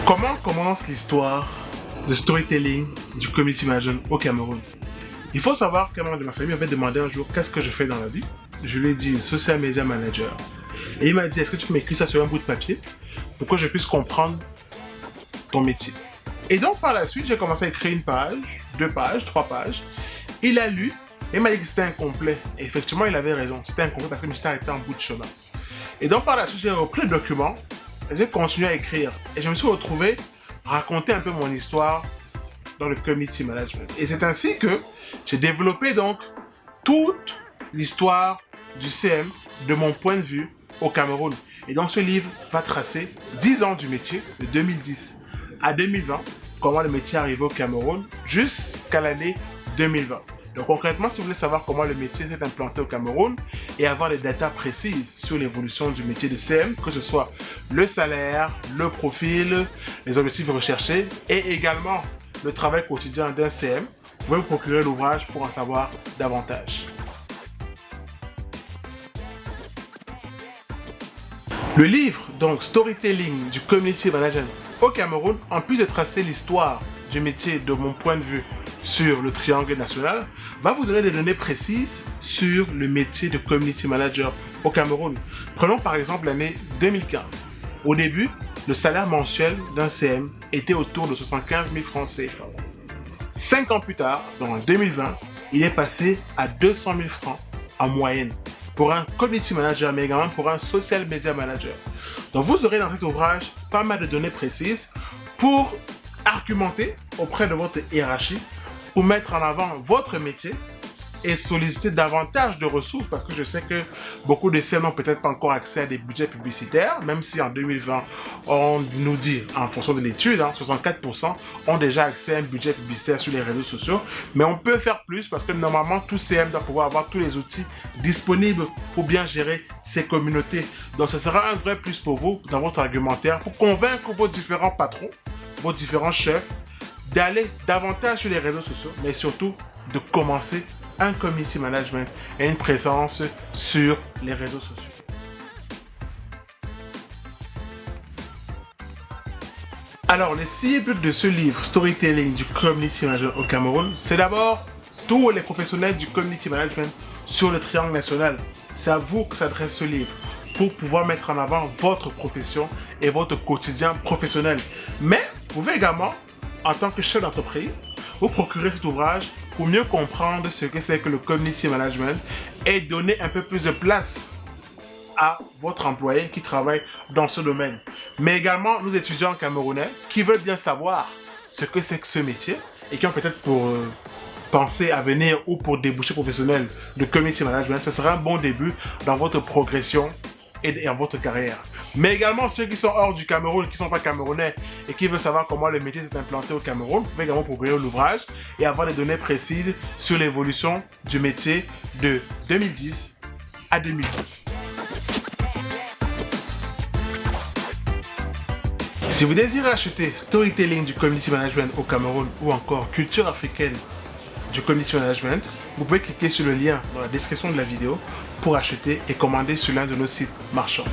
Comment commence l'histoire de storytelling du community management au Cameroun? Il faut savoir qu'un membre de ma famille m'avait demandé un jour qu'est-ce que je fais dans la vie. Je lui ai dit social media manager. Et il m'a dit est-ce que tu peux m'écrire ça sur un bout de papier pour que je puisse comprendre ton métier. Et donc par la suite j'ai commencé à écrire une page, 2 pages, 3 pages. Il a lu et il m'a dit que c'était incomplet. Et effectivement il avait raison, c'était incomplet parce que je m'étais arrêté en bout de chemin. Et donc par la suite j'ai repris le document, j'ai continué à écrire et je me suis retrouvé raconter un peu mon histoire dans le community management. Et c'est ainsi que j'ai développé donc toute l'histoire du CM de mon point de vue au Cameroun. Et donc ce livre va tracer 10 ans du métier de 2010 à 2020, comment le métier est arrivé au Cameroun jusqu'à l'année 2020. Donc concrètement, si vous voulez savoir comment le métier s'est implanté au Cameroun et avoir des datas précises sur l'évolution du métier de CM, que ce soit le salaire, le profil, les objectifs recherchés et également le travail quotidien d'un CM, vous pouvez vous procurer l'ouvrage pour en savoir davantage. Le livre, donc Storytelling du Community Management au Cameroun, en plus de tracer l'histoire du métier de mon point de vue sur le triangle national, va vous donner des données précises sur le métier de Community Manager au Cameroun. Prenons par exemple l'année 2015. Au début, le salaire mensuel d'un CM était autour de 75 000 francs CFA. 5 ans plus tard, donc en 2020, il est passé à 200 000 francs en moyenne pour un community manager, mais également pour un social media manager. Donc vous aurez dans cet ouvrage pas mal de données précises pour argumenter auprès de votre hiérarchie, pour mettre en avant votre métier et solliciter davantage de ressources, parce que je sais que beaucoup de CM n'ont peut-être pas encore accès à des budgets publicitaires, même si en 2020, on nous dit, en fonction de l'étude, 64% ont déjà accès à un budget publicitaire sur les réseaux sociaux, mais on peut faire plus parce que normalement, tout CM doit pouvoir avoir tous les outils disponibles pour bien gérer ses communautés. Donc ce sera un vrai plus pour vous dans votre argumentaire, pour convaincre vos différents patrons, vos différents chefs, d'aller davantage sur les réseaux sociaux, mais surtout de commencer un community management et une présence sur les réseaux sociaux. Alors, les cibles de ce livre, Storytelling du Community Management au Cameroun, c'est d'abord tous les professionnels du Community Management sur le triangle national. C'est à vous que s'adresse ce livre pour pouvoir mettre en avant votre profession et votre quotidien professionnel. Mais vous pouvez également, en tant que chef d'entreprise, vous procurer cet ouvrage pour mieux comprendre ce que c'est que le community management et donner un peu plus de place à votre employé qui travaille dans ce domaine. Mais également, nous étudiants camerounais qui veulent bien savoir ce que c'est que ce métier et qui ont peut-être pour penser à venir ou pour déboucher professionnel de community management, ce sera un bon début dans votre progression et dans votre carrière. Mais également ceux qui sont hors du Cameroun, qui ne sont pas camerounais et qui veulent savoir comment le métier s'est implanté au Cameroun, vous pouvez également procurer l'ouvrage et avoir des données précises sur l'évolution du métier de 2010 à 2012. Si vous désirez acheter Storytelling du Community Management au Cameroun ou encore Culture africaine du Community Management, vous pouvez cliquer sur le lien dans la description de la vidéo pour acheter et commander sur l'un de nos sites marchands.